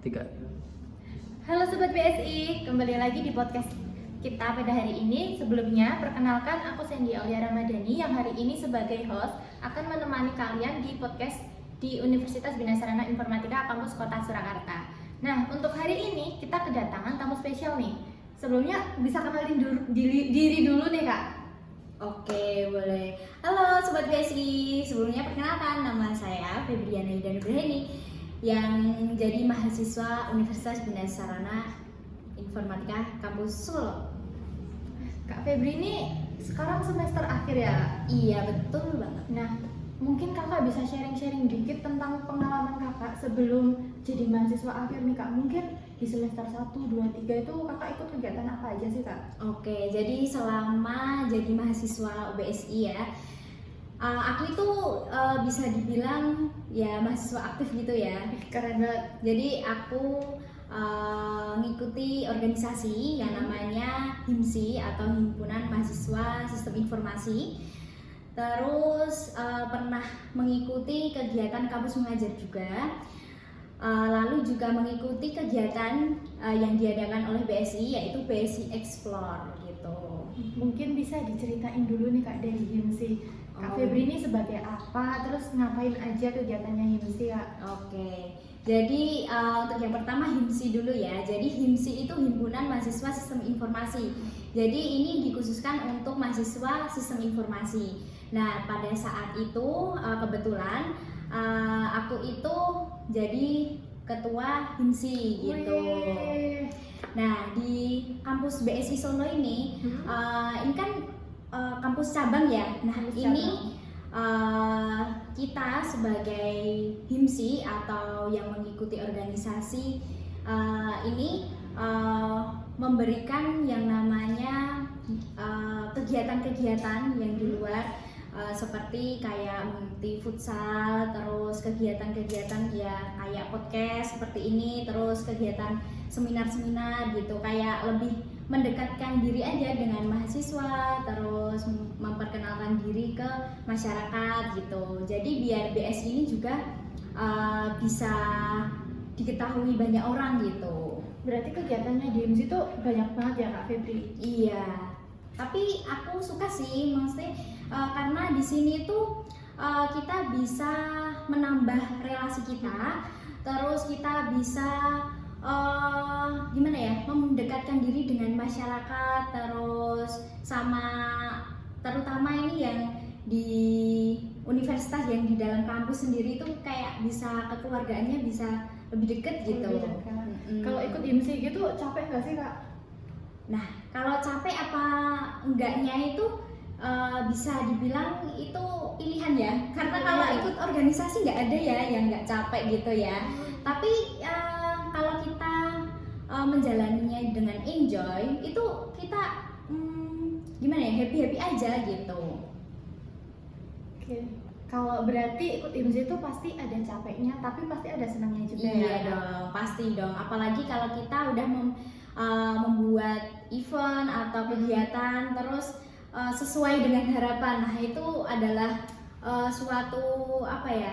Tiga. Halo Sobat BSI, kembali lagi di podcast kita pada hari ini. Sebelumnya, perkenalkan aku Sandy Aulia Ramadhani yang hari ini sebagai host akan menemani kalian di podcast di Universitas Bina Sarana Informatika Kampus Kota Surakarta. Nah, untuk hari ini kita kedatangan tamu spesial nih. Sebelumnya bisa kenalin diri dulu nih Kak. Oke, boleh. Halo Sobat BSI, sebelumnya perkenalkan nama saya Febriana Ida Nugraheni yang jadi mahasiswa Universitas Bina Sarana Informatika Kampus Solo. Kak Febri ini sekarang semester akhir ya? Iya, betul banget. Nah, mungkin kakak bisa sharing-sharing dikit tentang pengalaman kakak sebelum jadi mahasiswa akhir nih Kak. Mungkin di semester 1, 2, 3 itu kakak ikut kegiatan apa aja sih Kak? Oke, jadi selama jadi mahasiswa UBSI ya, aku itu bisa dibilang ya mahasiswa aktif gitu ya. Keren banget. Jadi aku ngikuti organisasi yang namanya HIMSI atau Himpunan Mahasiswa Sistem Informasi. Terus pernah mengikuti kegiatan kampus mengajar juga. Lalu juga mengikuti kegiatan yang diadakan oleh BSI yaitu BSI Explore gitu. Mungkin bisa diceritain dulu nih Kak dari HIMSI. Kak Oh. Febri ini sebagai apa? Terus ngapain aja kegiatannya HIMSI Kak? Oke, jadi untuk yang pertama HIMSI dulu ya. Jadi HIMSI itu Himpunan Mahasiswa Sistem Informasi. Jadi ini dikhususkan untuk mahasiswa Sistem Informasi. Nah, pada saat itu kebetulan aku itu jadi ketua HIMSI gitu. Wih. Nah, di kampus BSI Solo ini ini kan kampus cabang ya. Nah, Kampus ini cabang. kita sebagai HIMSI atau yang mengikuti organisasi ini memberikan yang namanya kegiatan-kegiatan yang di luar seperti kayak mengikuti futsal, terus kegiatan-kegiatan ya kayak podcast seperti ini, terus kegiatan seminar-seminar gitu, kayak lebih mendekatkan diri aja dengan mahasiswa, terus memperkenalkan diri ke masyarakat gitu. Jadi biar BSI ini juga bisa diketahui banyak orang gitu. Berarti kegiatannya di HIMSI itu banyak banget ya Kak Febri? Iya. Tapi aku suka sih, maksudnya karena di sini tuh kita bisa menambah relasi kita, terus kita bisa gimana ya, mendekatkan diri dengan masyarakat, terus sama terutama ini yang di universitas yang di dalam kampus sendiri itu kayak bisa kekeluargaannya bisa lebih deket gitu. Lebih dekat. Mm-mm. Kalau ikut HIMSI gitu capek nggak sih Kak? Nah, kalau capek apa enggaknya itu bisa dibilang itu pilihan ya. Karena kalau ikut organisasi nggak ada ya yang nggak capek gitu ya. Tapi kalau kita menjalaninya dengan enjoy, itu kita gimana ya, happy aja gitu. Oke. Kalau berarti ikut HIMSI itu pasti ada capeknya, tapi pasti ada senangnya juga Iya ya. dong, pasti dong. Apalagi kalau kita udah membuat event atau kegiatan terus sesuai dengan harapan. Nah, itu adalah suatu apa ya,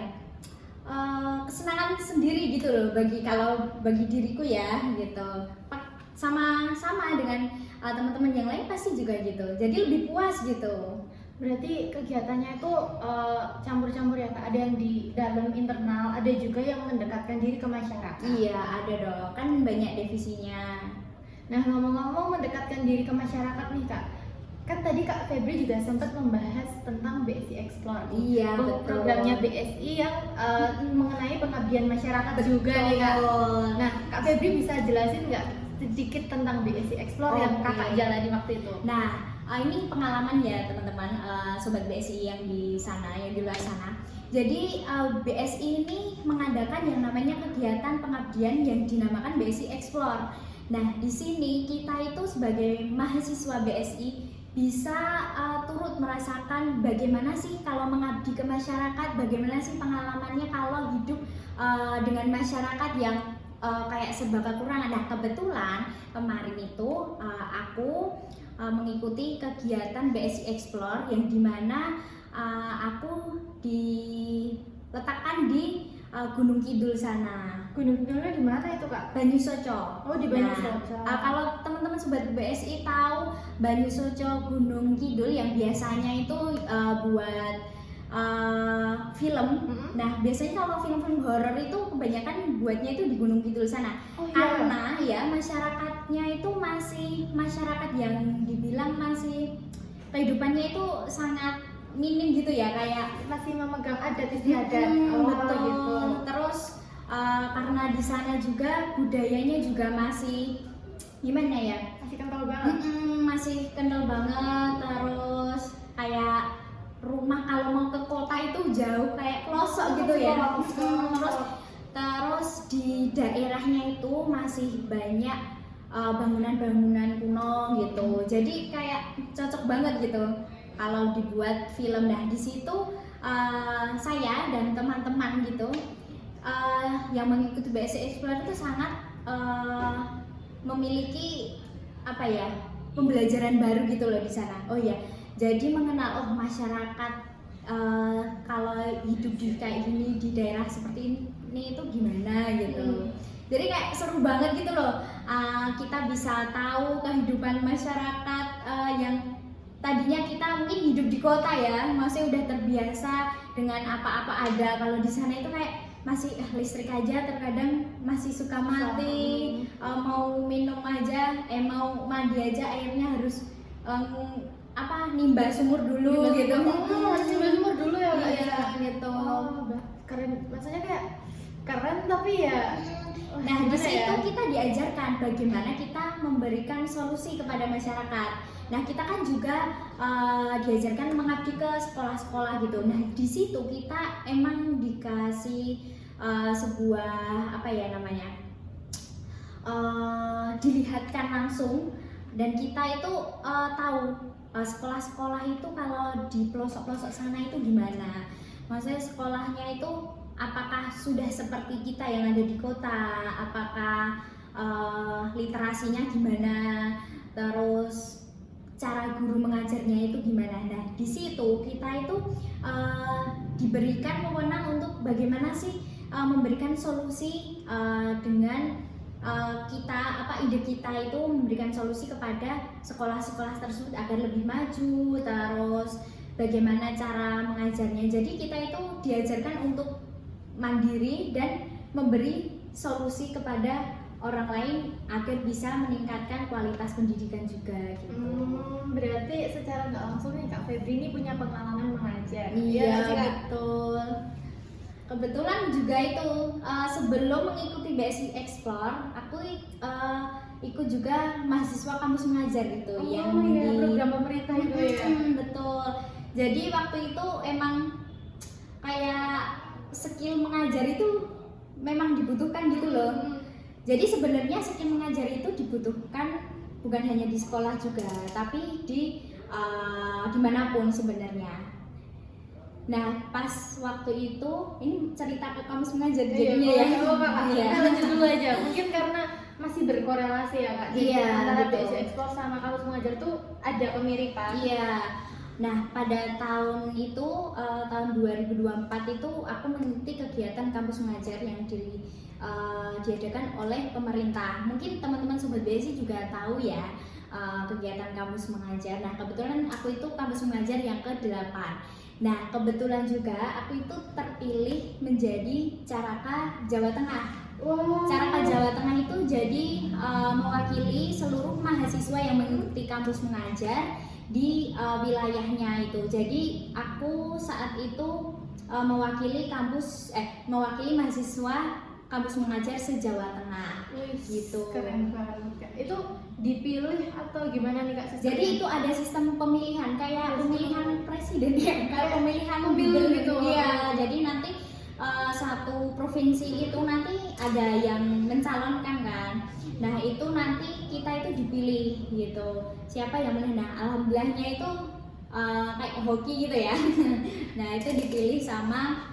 kesenangan sendiri gitu loh bagi diriku ya gitu. Sama dengan teman-teman yang lain pasti juga gitu. Jadi lebih puas gitu. Berarti kegiatannya itu campur-campur ya Kak? Ada yang di dalam internal, ada juga yang mendekatkan diri ke masyarakat. Iya, ada dong. Kan banyak divisinya. Nah, ngomong-ngomong mendekatkan diri ke masyarakat nih Kak, kan tadi Kak Febri juga sempat membahas tentang BSI Explore. Iya, betul. Programnya BSI yang mengenai pengabdian masyarakat juga nih Kak. Nah, Kak Febri bisa jelasin nggak sedikit tentang BSI Explore yang Oke. Kakak jalani waktu itu? Nah, ini pengalaman ya teman-teman, sobat BSI yang di sana, yang di luar sana. Jadi BSI ini mengadakan yang namanya kegiatan pengabdian yang dinamakan BSI Explore. Nah, di sini kita itu sebagai mahasiswa BSI bisa turut merasakan bagaimana sih kalau mengabdi ke masyarakat, bagaimana sih pengalamannya kalau hidup dengan masyarakat yang kayak serba kekurangan. Nah, kebetulan kemarin itu aku mengikuti kegiatan BSI Explore yang dimana aku diletakkan di Gunung Kidul sana. Gunung Kidulnya di mana itu Kak? Banyusoco. Oh di Banyusoco. Kalau teman-teman sobat BSI tahu Banyusoco Gunung Kidul yang biasanya itu buat film. Nah biasanya kalau film-film horor itu kebanyakan buatnya itu di Gunung Kidul sana. Oh, iya. Karena ya masyarakatnya itu masih masyarakat yang dibilang masih kehidupannya itu sangat minim gitu ya, kayak Masih memegang adat istiadat. betul. Gitu. Terus karena di sana juga budayanya juga masih gimana ya? Masih kental banget. Masih kental banget. Terus kayak rumah kalau mau ke kota itu jauh kayak pelosok gitu ya. Terus di daerahnya itu masih banyak bangunan-bangunan kuno gitu. Jadi kayak cocok banget gitu kalau dibuat film. Nah di situ saya dan teman-teman gitu yang mengikuti BSI Explore itu sangat memiliki apa ya, pembelajaran baru gitu loh di sana. Oh ya, jadi mengenal masyarakat kalau hidup di kayak gini di daerah seperti ini itu gimana gitu. Jadi kayak seru banget gitu loh. Kita bisa tahu kehidupan masyarakat yang tadinya kita mungkin hidup di kota ya, masih udah terbiasa dengan apa-apa ada. Kalau di sana itu kayak masih listrik aja terkadang masih suka mati. Mau minum aja, mau mandi aja airnya harus nimba sumur dulu gitu. Nimba sumur dulu ya Kak? Iya gitu. Keren, maksudnya kayak keren tapi ya. Nah di situ kita diajarkan bagaimana kita memberikan solusi kepada masyarakat. Nah kita kan juga diajarkan mengabdi ke sekolah-sekolah gitu. Nah di situ kita emang dikasih sebuah apa ya namanya, dilihatkan langsung, dan kita itu tahu sekolah-sekolah itu kalau di pelosok-pelosok sana itu gimana. Maksudnya sekolahnya itu apakah sudah seperti kita yang ada di kota, apakah literasinya gimana, terus cara guru mengajarnya itu gimana. Nah di situ kita itu diberikan wewenang untuk bagaimana sih memberikan solusi dengan ide kita itu memberikan solusi kepada sekolah-sekolah tersebut agar lebih maju, terus bagaimana cara mengajarnya. Jadi kita itu diajarkan untuk mandiri dan memberi solusi kepada orang lain agar bisa meningkatkan kualitas pendidikan juga gitu. Berarti secara nggak langsung nih Kak Febri ini punya pengalaman mengajar. Iya betul. Kebetulan juga itu sebelum mengikuti BSI Explore, aku ikut juga mahasiswa kampus mengajar gitu. Program pemerintah itu ya. Betul. Jadi waktu itu emang kayak skill mengajar itu memang dibutuhkan gitu loh. Jadi sebenarnya skill mengajar itu dibutuhkan bukan hanya di sekolah juga, tapi di dimanapun sebenarnya. Nah pas waktu itu, ini cerita ke kampus mengajar jadinya ya. Kita lanjut dulu aja. Mungkin karena masih berkorelasi ya Kak. Jadi antara BSI Explore sama kampus mengajar tuh ada kemiripan. Iya. Nah pada tahun itu, tahun 2024 itu aku mengikuti kegiatan kampus mengajar yang diadakan oleh pemerintah. Mungkin teman-teman sobat BSI juga tahu ya kegiatan kampus mengajar. Nah kebetulan aku itu kampus mengajar yang ke-8. Nah kebetulan juga aku itu terpilih menjadi Caraka Jawa Tengah. Caraka Jawa Tengah itu jadi mewakili seluruh mahasiswa yang mengikuti kampus mengajar di wilayahnya itu. Jadi aku saat itu mewakili mahasiswa kampus mengajar se-Jawa Tengah. Gitu. Keren banget. Itu dipilih atau gimana nih Kak? Jadi itu ada sistem pemilihan kayak pemilihan presiden ya, kayak pemilihan pemilu gitu. Iya, jadi nanti satu provinsi itu nanti ada yang mencalonkan kan. Nah, itu nanti kita itu dipilih gitu. Siapa yang menang? Nah, alhamdulillahnya itu kayak hoki gitu ya. Nah, itu dipilih sama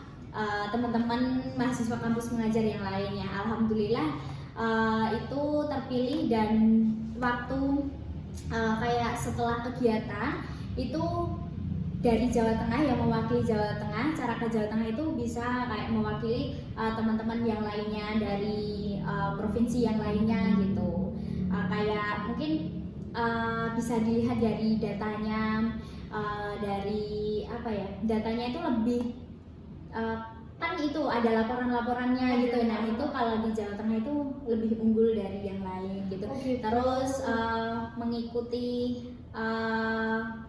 teman-teman mahasiswa kampus mengajar yang lainnya. Alhamdulillah itu terpilih, dan waktu kayak setelah kegiatan itu dari Jawa Tengah yang mewakili Jawa Tengah. Cara ke Jawa Tengah itu bisa kayak mewakili teman-teman yang lainnya dari provinsi yang lainnya gitu. Kayak mungkin bisa dilihat dari datanya, dari apa ya, datanya itu lebih kan itu ada laporan-laporannya gitu. Nah itu kalau di Jawa Tengah itu lebih unggul dari yang lain gitu. Terus mengikuti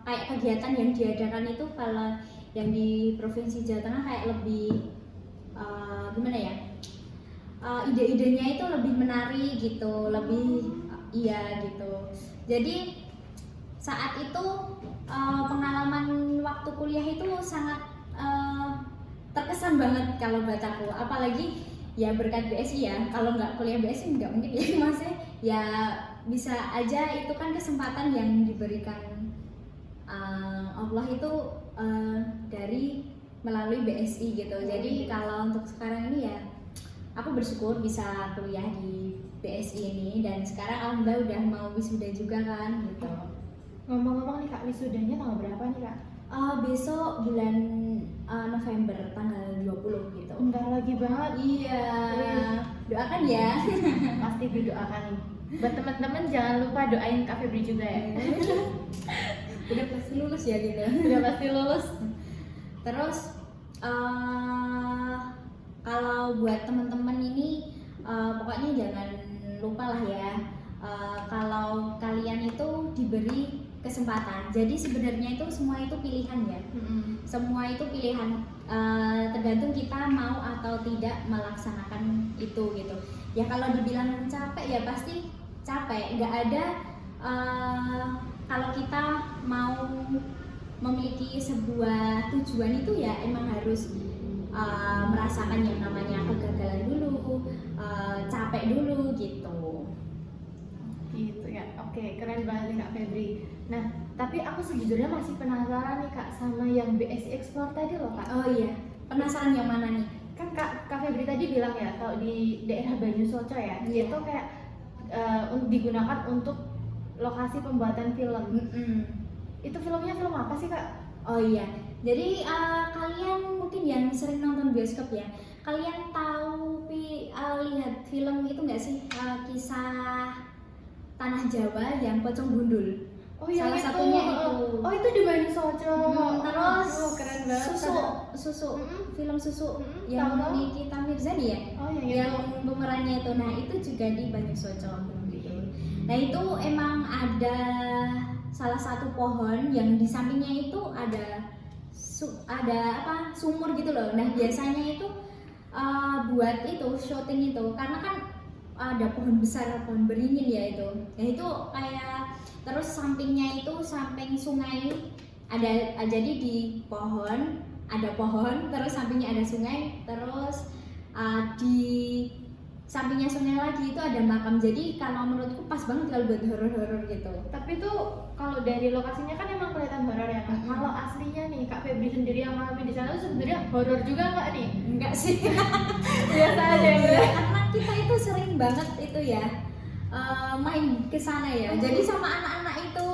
kayak kegiatan yang diadakan itu, kalau yang di provinsi Jawa Tengah kayak lebih gimana ya, ide-idenya itu lebih menarik gitu, lebih iya gitu. Jadi saat itu pengalaman waktu kuliah itu sangat terkesan banget kalau buat aku, apalagi ya berkat BSI ya. Kalau nggak kuliah BSI nggak mungkin ya maksudnya ya bisa aja itu kan kesempatan yang diberikan Allah itu dari melalui BSI gitu. Jadi kalau untuk sekarang ini ya aku bersyukur bisa kuliah di BSI ini, dan sekarang alhamdulillah udah mau wisuda juga kan gitu. Ngomong-ngomong nih Kak, wisudanya tanggal berapa nih Kak? Besok bulan November tanggal 20 gitu. Bentar lagi banget. Iya. Doakan ya. Pasti didoakan nih. Buat teman-teman jangan lupa doain Kak Febri juga ya. Udah pasti lulus ya gitu. Udah pasti lulus. Terus kalau buat teman-teman ini pokoknya jangan lupa lah ya, kalau kalian itu diberi kesempatan. Jadi sebenarnya itu semua itu pilihan ya. Semua itu pilihan, tergantung kita mau atau tidak melaksanakan itu gitu. Ya kalau dibilang capek ya pasti capek. Nggak ada kalau kita mau memiliki sebuah tujuan itu ya emang harus merasakan yang namanya kegagalan dulu, capek dulu gitu. Gitu ya. Oke, keren banget nih Kak Febri. Nah, tapi aku sejujurnya masih penasaran nih Kak sama yang BSI Explore tadi loh Kak. Oh iya, penasaran yang mana nih? Kan Kak Febri tadi bilang ya kalau di daerah Banyusoco ya, Iya. itu kayak digunakan untuk lokasi pembuatan film. Itu filmnya film apa sih Kak? Oh iya, jadi kalian mungkin yang sering nonton bioskop ya, kalian tahu lihat film itu nggak sih, kisah Tanah Jawa yang Pocong Gundul? Oh iya, Salah satunya itu. Oh itu di Banyusoco. Terus keren banget. Susu, film Susu Tahu. yang Nikita Mirzani ya, Oh yang yang pemerannya itu. Nah itu juga di Banyusoco gitu. Nah itu emang ada salah satu pohon yang di sampingnya itu ada sumur gitu loh. Nah biasanya itu buat itu syuting itu, karena kan ada pohon besar, pohon beringin ya itu. Nah itu kayak, terus sampingnya itu samping sungai ada, jadi di pohon ada pohon, terus sampingnya ada sungai, terus di sampingnya sungai lagi itu ada makam. Jadi kalau menurutku pas banget kalau buat horor-horor gitu. Tapi tuh kalau dari lokasinya kan emang kelihatan horor ya Kak. Kalau aslinya nih Kak Febri sendiri yang ngalamin di sana tuh sebenarnya horor juga nggak nih? Enggak sih. Biasa aja ya. Iya, karena kita itu sering banget itu ya main ke sana ya. Jadi sama anak-anak itu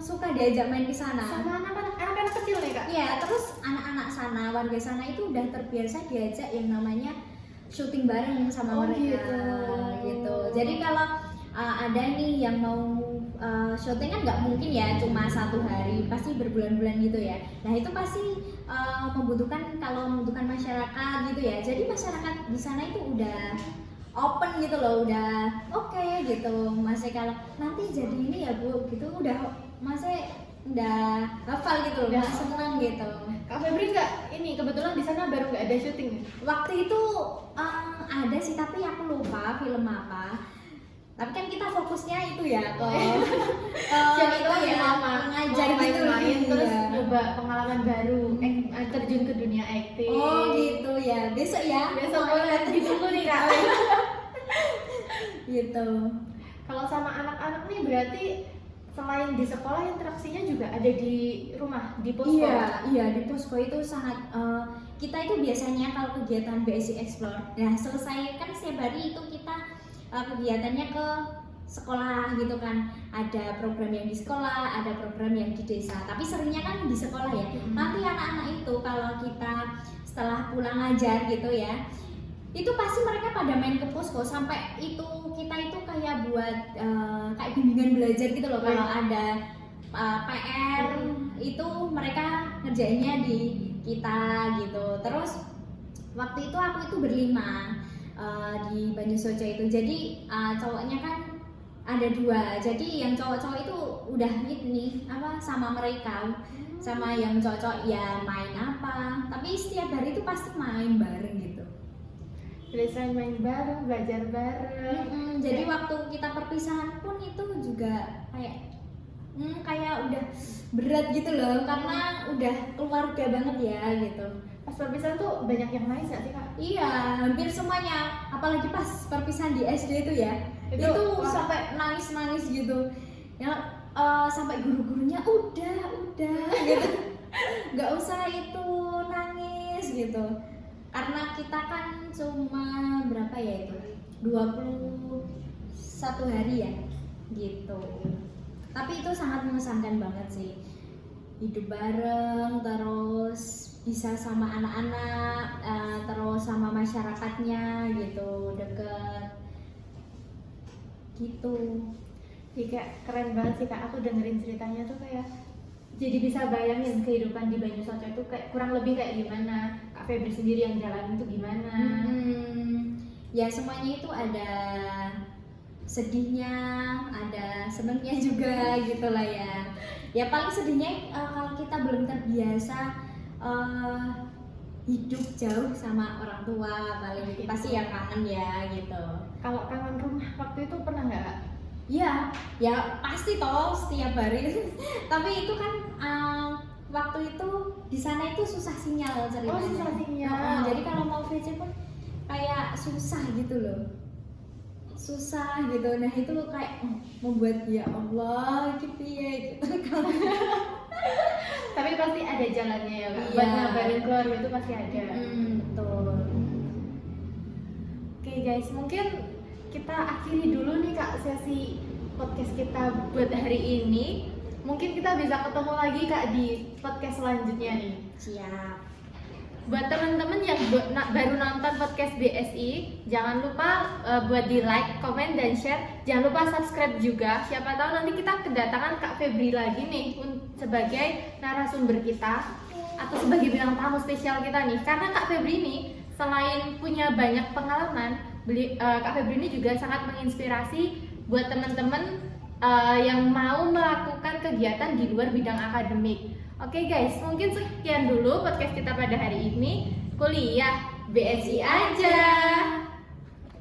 suka diajak main ke sana. Sama anak-anak kecil nih Kak. Iya, terus anak-anak sana, warga sana itu udah terbiasa diajak yang namanya syuting bareng sama mereka gitu. Jadi kalau ada nih yang mau syuting kan nggak mungkin ya cuma 1 hari, pasti berbulan-bulan gitu ya. Nah itu pasti membutuhkan masyarakat gitu ya. Jadi masyarakat di sana itu udah open gitu loh, udah oke gitu. Masih kalau nanti jadi ini ya Bu gitu, masih udah hafal gitu loh, udah seneng gitu. Kak Febri nggak ini kebetulan di sana baru nggak ada syuting. Waktu itu ada sih, tapi aku lupa film apa. Tapi kan kita fokusnya itu ya ke Siapa tahu itu ya, mengajar gitu main terus iya. coba pengalaman baru, terjun ke dunia akting. Oh gitu ya, besok ya. Besok boleh ditunggu nih Kak. Gitu. Kalau sama anak-anak nih berarti selain di sekolah interaksinya juga ada di rumah, di posko. Iya di posko itu sangat kita itu biasanya kalau kegiatan BSI Explore, nah selesai kan setiap hari itu kita kegiatannya ke sekolah gitu kan, ada program yang di sekolah, ada program yang di desa, tapi seringnya kan di sekolah ya. Nanti anak-anak itu kalau kita setelah pulang ngajar gitu ya, itu pasti mereka pada main ke posko, sampai itu kita itu kayak buat kayak bimbingan belajar gitu loh. Kalau ada PR itu mereka ngerjainnya di kita gitu. Terus waktu itu aku itu berlima di Banyusojo itu, jadi cowoknya kan ada 2, jadi yang cowok-cowok itu udah ini apa sama mereka, sama yang cowok ya main apa, tapi setiap hari itu pasti main bareng gitu. Biasanya main bareng, belajar bareng. Jadi waktu kita perpisahan pun itu juga kayak udah berat gitu loh, karena udah keluarga banget ya gitu. Pas perpisahan tuh banyak yang nangis gak sih Kak? Iya, hampir semuanya, apalagi pas perpisahan di SD itu ya, itu sampai nangis-nangis gitu ya, sampai guru-gurunya udah gitu, nggak usah itu nangis gitu, karena kita kan cuma berapa ya itu 21 hari ya gitu. Tapi itu sangat mengesankan banget sih, hidup bareng, terus bisa sama anak-anak, terus sama masyarakatnya gitu, deket gitu. Jadi kayak keren banget sih Kak, aku dengerin ceritanya tuh kayak jadi bisa bayangin kehidupan di Banyusoco itu kayak kurang lebih kayak gimana. Kak Febri sendiri yang jalanin tuh gimana? Ya semuanya itu ada sedihnya, ada senengnya juga gitu lah ya. Ya paling sedihnya kalau kita belum terbiasa hidup jauh sama orang tua, paling itu pasti ya kangen ya gitu. Kalau kangen rumah waktu itu pernah nggak Kak? Ya pasti toh setiap hari. Tapi itu kan waktu itu di sana itu susah sinyal ceritanya. Oh, susah sinyal. Jadi kalau mau VC pun kayak susah gitu loh. Susah gitu. Nah, itu kayak membuat ya Allah gitu ya gitu. Tapi pasti ada jalannya ya Kak. Iya. Buat ngabarin keluarga itu pasti ada. Betul. Oke guys, mungkin kita akhiri dulu nih Kak sesi podcast kita buat hari ini. Mungkin kita bisa ketemu lagi Kak di podcast selanjutnya nih. Siap. Buat teman-teman yang baru nonton podcast BSI, jangan lupa buat di like, komen, dan share. Jangan lupa subscribe juga. Siapa tahu nanti kita kedatangan Kak Febri lagi nih sebagai narasumber kita atau sebagai bintang tamu spesial kita nih. Karena Kak Febri ini selain punya banyak pengalaman, Kak Febri ini juga sangat menginspirasi buat teman-teman yang mau melakukan kegiatan di luar bidang akademik. Oke guys, mungkin sekian dulu podcast kita pada hari ini. Kuliah BSI aja.